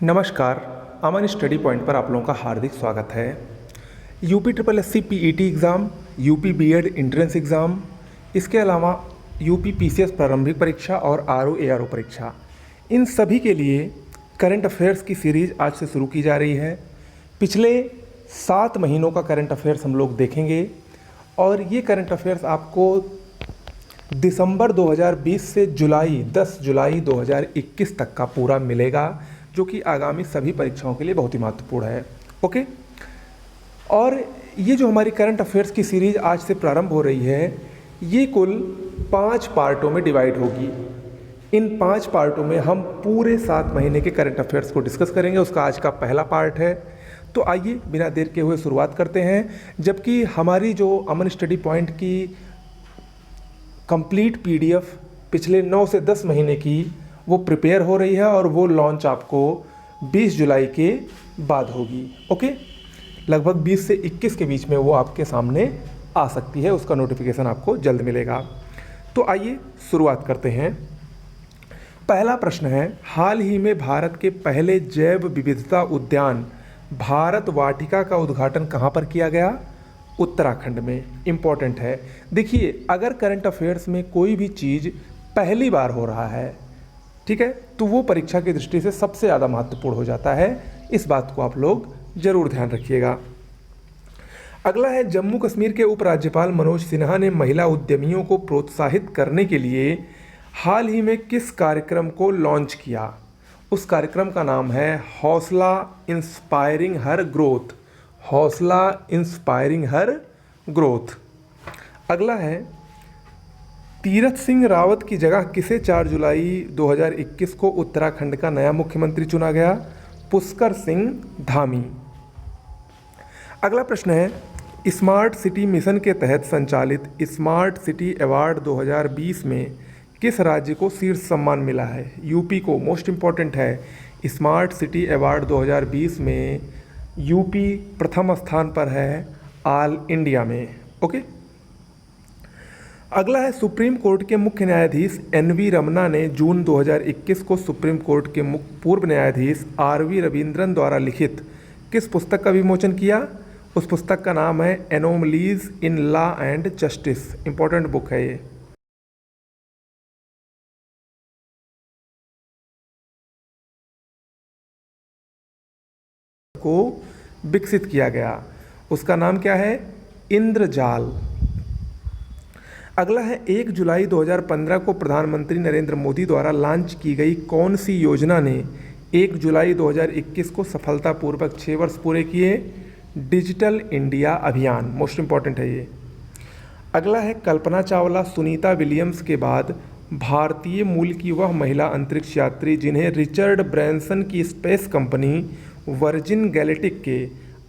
नमस्कार। अमन study point पर आप लोगों का हार्दिक स्वागत है। UP triple S C PET exam, UP BEd entrance exam, इसके अलावा यूपी पीसीएस प्रारंभिक परीक्षा और आरओ एआरओ परीक्षा, इन सभी के लिए करंट अफेयर्स की सीरीज़ आज से शुरू की जा रही है। पिछले 7 महीनों का करंट अफेयर्स हम लोग देखेंगे और ये करंट अफेयर्स आपको दिसंबर 2020 से 10 जुलाई 2021 तक का पूरा मिलेगा, जो कि आगामी सभी परीक्षाओं के लिए बहुत ही महत्वपूर्ण है। ओके, और ये जो हमारी करंट अफेयर्स की सीरीज़ आज से प्रारंभ हो रही है, ये कुल 5 पार्टों में डिवाइड होगी। इन 5 पार्टों में हम पूरे 7 महीने के करंट अफेयर्स को डिस्कस करेंगे। उसका आज का पहला पार्ट है। तो आइए बिना देर के हुए शुरुआत करते हैं। जबकि हमारी जो अमन स्टडी पॉइंट की कंप्लीट पीडीएफ पिछले 9 से 10 महीने की वो प्रिपेयर हो रही है और वो लॉन्च आपको 20 जुलाई के बाद होगी। ओके, लगभग 20 से 21 के बीच में वो आपके सामने आ सकती है। उसका नोटिफिकेशन आपको जल्द मिलेगा। तो आइए शुरुआत करते हैं। पहला प्रश्न है, हाल ही में भारत के पहले जैव विविधता उद्यान भारत वाटिका का उद्घाटन कहाँ पर किया गया? उत्तराखंड में। इम्पॉर्टेंट है। देखिए, अगर करंट अफेयर्स में कोई भी चीज़ पहली बार हो रहा है, ठीक है, तो वो परीक्षा की दृष्टि से सबसे ज़्यादा महत्वपूर्ण हो जाता है। इस बात को आप लोग जरूर ध्यान रखिएगा। अगला है, जम्मू कश्मीर के उपराज्यपाल मनोज सिन्हा ने महिला उद्यमियों को प्रोत्साहित करने के लिए हाल ही में किस कार्यक्रम को लॉन्च किया? उस कार्यक्रम का नाम है हौसला इंस्पायरिंग हर ग्रोथ। हौसला इंस्पायरिंग हर ग्रोथ। अगला है, तीरथ सिंह रावत की जगह किसे 4 जुलाई 2021 को उत्तराखंड का नया मुख्यमंत्री चुना गया? पुष्कर सिंह धामी। अगला प्रश्न है, स्मार्ट सिटी मिशन के तहत संचालित स्मार्ट सिटी अवार्ड 2020 में किस राज्य को शीर्ष सम्मान मिला है? यूपी को। मोस्ट इम्पॉर्टेंट है, स्मार्ट सिटी अवार्ड 2020 में यूपी प्रथम स्थान पर है ऑल इंडिया में। ओके। अगला है, सुप्रीम कोर्ट के मुख्य न्यायाधीश एनवी रमना ने जून 2021 को सुप्रीम कोर्ट के पूर्व न्यायाधीश आरवी रविंद्रन द्वारा लिखित किस पुस्तक का विमोचन किया? उस पुस्तक का नाम है anomalies in law and justice. Important book है ये। को विकसित किया गया, उसका नाम क्या है? इंद्रजाल। अगला है, 1 जुलाई 2015 को प्रधानमंत्री नरेंद्र मोदी द्वारा लॉन्च की गई कौन सी योजना ने 1 जुलाई 2021 को सफलतापूर्वक 6 वर्ष पूरे किए? डिजिटल इंडिया अभियान। मोस्ट इम्पॉर्टेंट है ये। अगला है, कल्पना चावला सुनीता विलियम्स के बाद भारतीय मूल की वह महिला अंतरिक्ष यात्री जिन्हें रिचर्ड ब्रैंसन की स्पेस कंपनी वर्जिन गैलेक्टिक के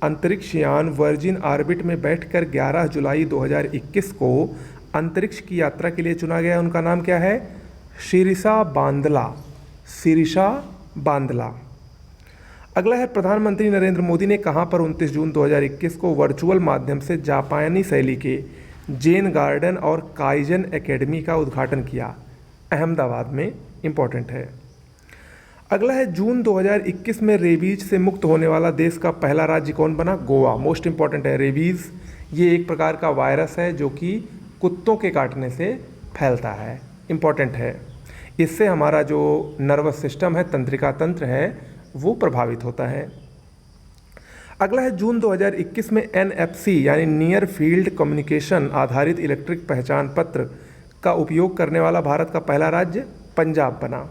अंतरिक्ष यान वर्जिन ऑर्बिट में बैठकर 11 जुलाई 2021 को अंतरिक्ष की यात्रा के लिए चुना गया। उनका नाम क्या है? शिरीषा बांदला। शिरीषा बांदला। अगला है, प्रधानमंत्री नरेंद्र मोदी ने कहां पर 29 जून 2021 को वर्चुअल माध्यम से जापानी शैली के जेन गार्डन और काइजन एकेडमी का उद्घाटन किया? अहमदाबाद में। इंपॉर्टेंट है। अगला है, जून 2021 में रेबीज से मुक्त होने वाला देश का पहला राज्य कौन बना? गोवा। मोस्ट इम्पॉर्टेंट है। रेबीज ये एक प्रकार का वायरस है जो कि कुत्तों के काटने से फैलता है। इम्पॉर्टेंट है। इससे हमारा जो नर्वस सिस्टम है, तंत्रिका तंत्र है, वो प्रभावित होता है। अगला है, जून 2021 में NFC यानी नियर फील्ड कम्युनिकेशन आधारित इलेक्ट्रिक पहचान पत्र का उपयोग करने वाला भारत का पहला राज्य पंजाब बना।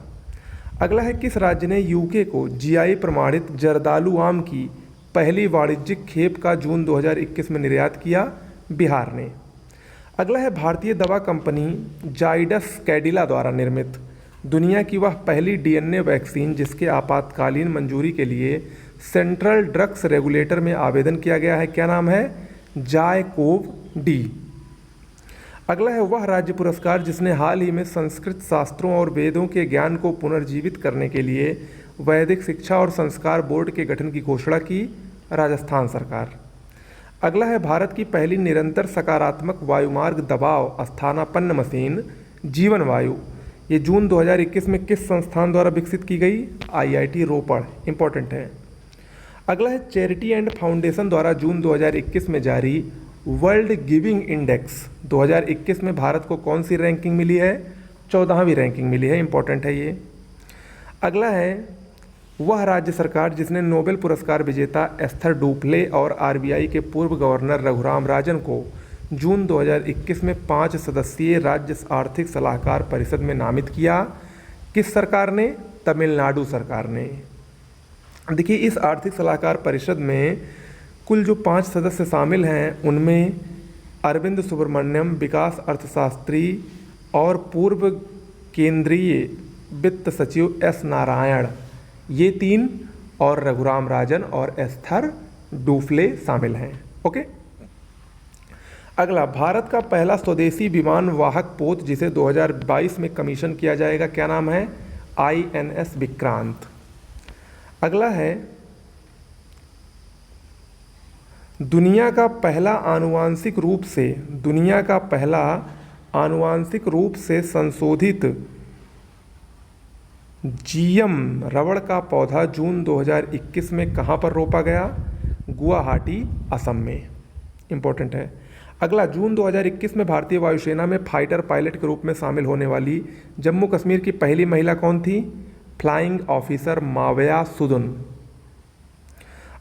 अगला है, किस राज्य ने UK को GI प्रमाणित जर्दालू आम की पहली वाणिज्यिक खेप का जून 2021 में निर्यात किया? बिहार ने। अगला है, भारतीय दवा कंपनी जाइडस कैडिला द्वारा निर्मित दुनिया की वह पहली DNA वैक्सीन जिसके आपातकालीन मंजूरी के लिए सेंट्रल ड्रग्स रेगुलेटर में आवेदन किया गया है, क्या नाम है? जायकोव-D। अगला है, वह राज्य पुरस्कार जिसने हाल ही में संस्कृत शास्त्रों और वेदों के ज्ञान को पुनर्जीवित करने के लिए वैदिक शिक्षा और संस्कार बोर्ड के गठन की घोषणा की? राजस्थान सरकार। अगला है, भारत की पहली निरंतर सकारात्मक वायुमार्ग दबाव स्थानापन्न मशीन जीवन वायु ये जून 2021 में किस संस्थान द्वारा विकसित की गई? IIT रोपड़, इंपॉर्टेंट है। अगला है चैरिटी एंड फाउंडेशन द्वारा जून 2021 में जारी वर्ल्ड गिविंग इंडेक्स 2021 में भारत को कौन सी रैंकिंग मिली है? 14वीं रैंकिंग मिली है, इंपॉर्टेंट है ये। अगला है वह राज्य सरकार जिसने नोबेल पुरस्कार विजेता एस्थर डुफ्ले और RBI के पूर्व गवर्नर रघुराम राजन को जून 2021 में 5 सदस्यीय राज्य आर्थिक सलाहकार परिषद में नामित किया? किस सरकार ने? तमिलनाडु सरकार ने। देखिए, इस आर्थिक सलाहकार परिषद में कुल जो 5 सदस्य शामिल हैं उनमें अरविंद सुब्रमण्यम, विकास अर्थशास्त्री और पूर्व केंद्रीय वित्त सचिव S नारायण, ये 3, और रघुराम राजन और एस्थर डुफ्ले शामिल हैं। ओके। अगला, भारत का पहला स्वदेशी विमान वाहक पोत जिसे 2022 में कमीशन किया जाएगा, क्या नाम है? INS विक्रांत। अगला है दुनिया का पहला आनुवांशिक रूप से संशोधित GM रबड़ का पौधा जून 2021 में कहाँ पर रोपा गया? गुवाहाटी, असम में, इंपॉर्टेंट है। अगला, जून 2021 में भारतीय वायुसेना में फाइटर पायलट के रूप में शामिल होने वाली जम्मू कश्मीर की पहली महिला कौन थी? Flying officer Mawya Sudan.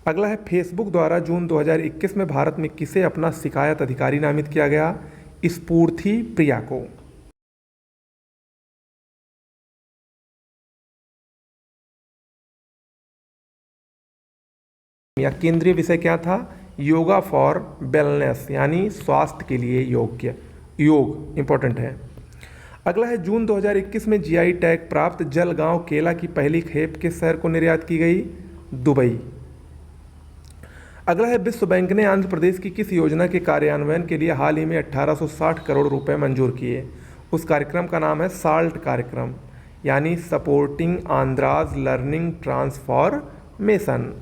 अगला है फेसबुक द्वारा जून 2021 में भारत में किसे अपना शिकायत अधिकारी नामित किया गया? स्फूर्ति प्रिया को। या केंद्रीय विषय क्या था? योगा फॉर वेलनेस, यानी स्वास्थ्य के लिए योग इंपॉर्टेंट है। अगला है जून 2021 में GI टैग प्राप्त जलगांव केला की पहली खेप किस शहर को निर्यात की गई? दुबई। अगला है विश्व बैंक ने आंध्र प्रदेश की किस योजना के कार्यान्वयन के लिए हाल ही में 1860 करोड़ रुपए मंजूर किए? उस कार्यक्रम का नाम है SALT कार्यक्रम, यानी सपोर्टिंग आंध्राज लर्निंग ट्रांसफॉर्मेशन।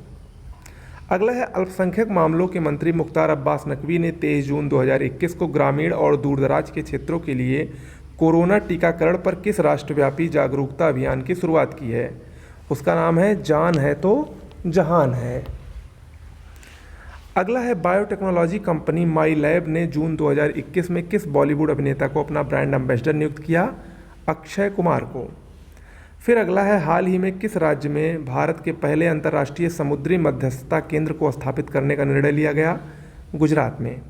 अगला है अल्पसंख्यक मामलों के मंत्री मुख्तार अब्बास नकवी ने 23 जून 2021 को ग्रामीण और दूरदराज के क्षेत्रों के लिए कोरोना टीकाकरण पर किस राष्ट्रव्यापी जागरूकता अभियान की शुरुआत की है? उसका नाम है जान है तो जहान है। अगला है बायोटेक्नोलॉजी कंपनी माई लैब ने जून 2021 में किस बॉलीवुड अभिनेता को अपना ब्रांड एम्बेसडर नियुक्त किया? अक्षय कुमार को। फिर अगला है हाल ही में किस राज्य में भारत के पहले अंतर्राष्ट्रीय समुद्री मध्यस्थता केंद्र को स्थापित करने का निर्णय लिया गया? गुजरात में।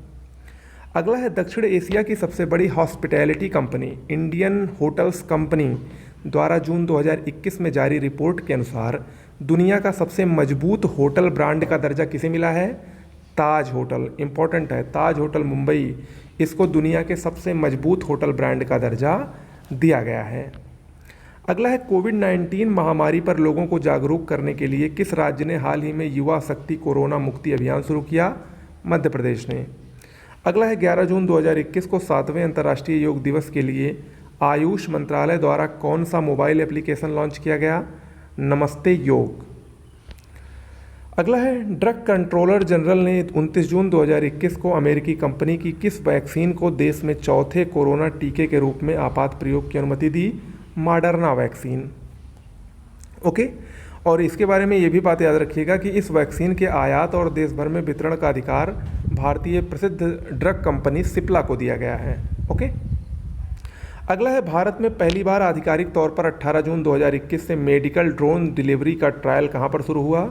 अगला है दक्षिण एशिया की सबसे बड़ी hospitality company Indian hotels company द्वारा जून 2021 में जारी रिपोर्ट के अनुसार दुनिया का सबसे मजबूत होटल ब्रांड का दर्जा किसे मिला है? ताज होटल, इंपॉर्टेंट है। ताज होटल मुंबई, इसको दुनिया के सबसे मजबूत होटल ब्रांड का दर्जा दिया गया है। अगला है कोविड-19 महामारी पर लोगों को जागरूक करने के लिए किस राज्य ने हाल ही में युवा शक्ति कोरोना मुक्ति अभियान शुरू किया? मध्य प्रदेश ने। अगला है 11 जून 2021 को 7वें अंतर्राष्ट्रीय योग दिवस के लिए आयुष मंत्रालय द्वारा कौन सा मोबाइल एप्लीकेशन लॉन्च किया गया? नमस्ते योग। अगला है ड्रग कंट्रोलर जनरल ने 29 जून 2021 को अमेरिकी कंपनी की किस वैक्सीन को देश में चौथे कोरोना टीके के रूप में आपात प्रयोग की अनुमति दी? Moderna vaccine. ओके। और इसके बारे में ये भी बात याद रखिएगा कि इस वैक्सीन के आयात और देश भर में वितरण का अधिकार भारतीय प्रसिद्ध ड्रग कंपनी सिप्ला को दिया गया है। ओके। अगला है भारत में पहली बार आधिकारिक तौर पर 18 जून 2021 से मेडिकल ड्रोन डिलीवरी का ट्रायल कहाँ पर शुरू हुआ?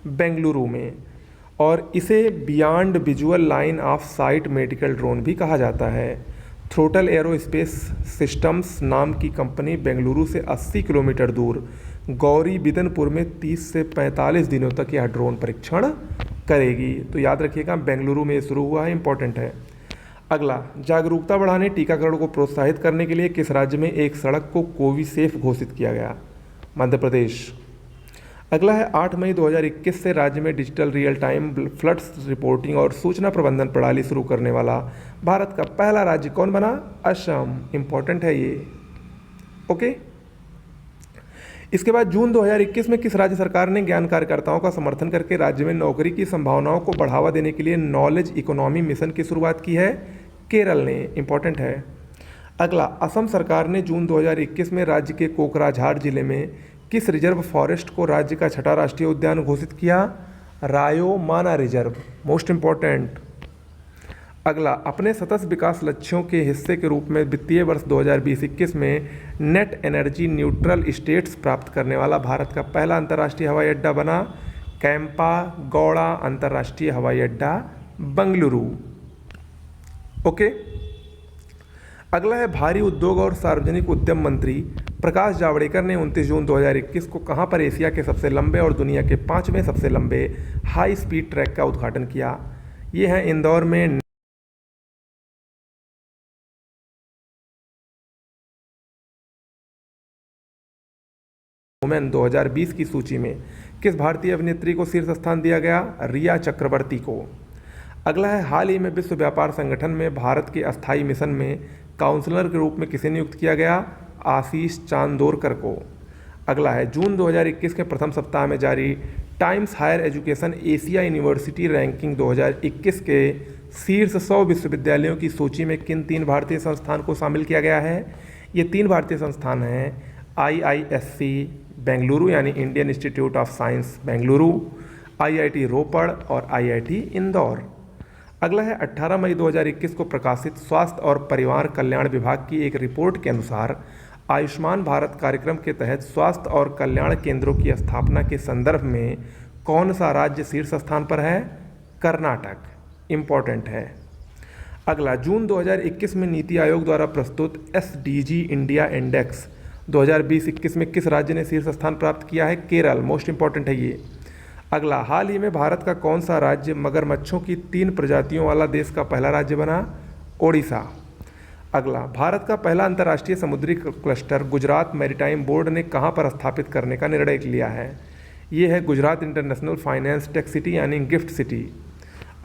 बेंगलुरु में। और इसे beyond visual line of site medical drone भी कहा जाता है। थ्रोटल एरोस्पेस सिस्टम्स नाम की कंपनी बेंगलुरु से 80 किलोमीटर दूर गौरी बिदनपुर में 30 से 45 दिनों तक यह ड्रोन परीक्षण करेगी। तो याद रखिएगा बेंगलुरु में शुरू हुआ है, इंपॉर्टेंट है। अगला, जागरूकता बढ़ाने टीकाकरण को प्रोत्साहित करने के लिए किस राज्य में एक सड़क को कोविसेफ घोषित किया गया? मध्य प्रदेश। अगला है 8 मई 2021 से राज्य में digital real time floods reporting और सूचना प्रबंधन प्रणाली शुरू करने वाला भारत का पहला राज्य कौन बना? असम। इंपॉर्टेंट है ये। ओके। इसके बाद जून 2021 में किस राज्य सरकार ने ज्ञान कार्यकर्ताओं का समर्थन करके राज्य में नौकरी की संभावनाओं को बढ़ावा देने के लिए नॉलेज इकोनॉमी मिशन की शुरुआत की है? केरल ने। इंपॉर्टेंट है। अगला, असम सरकार ने जून 2021 में राज्य के कोकराझार जिले में किस रिजर्व फॉरेस्ट को राज्य का छठा राष्ट्रीय उद्यान घोषित किया? रायोमाना रिजर्व, मोस्ट इंपॉर्टेंट। अगला, अपने सतत विकास लक्ष्यों के हिस्से के रूप में वित्तीय वर्ष 2020-21 में नेट एनर्जी न्यूट्रल स्टेट्स प्राप्त करने वाला भारत का पहला अंतर्राष्ट्रीय हवाई अड्डा बना कैंपा गौड़ा अंतर्राष्ट्रीय हवाई अड्डा, बेंगलुरु। ओके। अगला है, भारी उद्योग और सार्वजनिक उद्यम मंत्री प्रकाश जावड़ेकर ने 29 जून 2021 को कहां पर एशिया के सबसे लंबे और दुनिया के 5वें सबसे लंबे हाई स्पीड ट्रैक का उद्घाटन किया? ये है इंदौर में 2020 की सूची में किस भारतीय अभिनेत्री को शीर्ष स्थान दिया गया? रिया चक्रवर्ती को। अगला है, हाल ही में विश्व व्यापार संगठन में भारत के अस्थायी मिशन में काउंसलर के रूप में किसे नियुक्त किया गया? आशीष चांदोरकर को। अगला है, जून 2021 के प्रथम सप्ताह में जारी Times Higher Education Asia University Ranking 2021 के शीर्ष 100 विश्वविद्यालयों की सूची में किन 3 भारतीय संस्थान को शामिल किया गया है? ये 3 भारतीय संस्थान हैं IISc बेंगलुरु यानी Indian institute of science Bengaluru, IIT रोपड़ और IIT इंदौर। अगला है, 18 मई 2021 को प्रकाशित स्वास्थ्य और परिवार कल्याण विभाग की एक रिपोर्ट के अनुसार आयुष्मान भारत कार्यक्रम के तहत स्वास्थ्य और कल्याण केंद्रों की स्थापना के संदर्भ में कौन सा राज्य शीर्ष स्थान पर है? कर्नाटक, इम्पॉर्टेंट है। अगला, जून 2021 में नीति आयोग द्वारा प्रस्तुत SDG इंडिया इंडेक्स 2020-21 में किस राज्य ने शीर्ष स्थान प्राप्त किया है? केरल, मोस्ट इंपॉर्टेंट है ये। अगला, हाल ही में भारत का कौन सा राज्य मगरमच्छों की 3 प्रजातियों वाला देश का पहला राज्य बना? ओडिशा। अगला, भारत का पहला अंतर्राष्ट्रीय समुद्री क्लस्टर गुजरात मैरीटाइम बोर्ड ने कहां पर स्थापित करने का निर्णय लिया है? ये है Gujarat international finance tech city यानी गिफ्ट सिटी।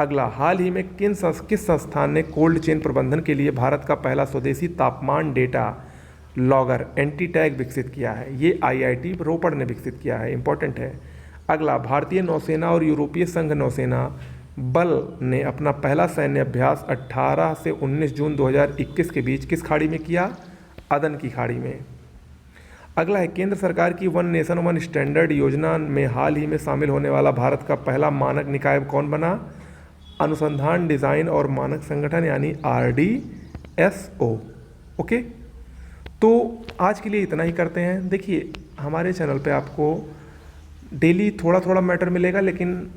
अगला, हाल ही में किस संस्थान ने कोल्ड चेन प्रबंधन के लिए भारत का पहला स्वदेशी तापमान डेटा लॉगर एंटी टैग विकसित किया है? ये IIT रोपड़ ने विकसित किया है, इंपॉर्टेंट है। अगला, भारतीय नौसेना और यूरोपीय संघ नौसेना बल ने अपना पहला सैन्य अभ्यास 18 से 19 जून 2021 के बीच किस खाड़ी में किया? अदन की खाड़ी में। अगला है, केंद्र सरकार की वन नेशन वन स्टैंडर्ड योजना में हाल ही में शामिल होने वाला भारत का पहला मानक निकाय कौन बना? अनुसंधान डिज़ाइन और मानक संगठन यानी RDSO। ओके, तो आज के लिए इतना ही करते हैं। देखिए, हमारे चैनल पे आपको डेली थोड़ा थोड़ा मैटर मिलेगा, लेकिन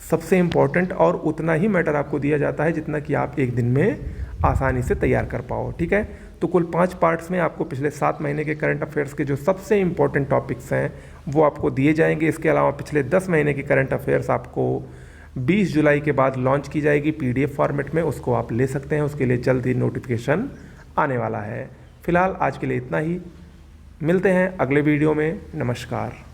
सबसे इम्पॉर्टेंट और उतना ही मैटर आपको दिया जाता है जितना कि आप एक दिन में आसानी से तैयार कर पाओ। ठीक है, तो कुल 5 पार्ट्स में आपको पिछले 7 महीने के करंट अफेयर्स के जो सबसे इम्पॉर्टेंट टॉपिक्स हैं वो आपको दिए जाएंगे। इसके अलावा पिछले 10 महीने की करंट अफेयर्स आपको 20 जुलाई के बाद लॉन्च की जाएगी PDF फॉर्मेट में, उसको आप ले सकते हैं। उसके लिए जल्द ही नोटिफिकेशन आने वाला है। फिलहाल आज के लिए इतना ही, मिलते हैं अगले वीडियो में। नमस्कार।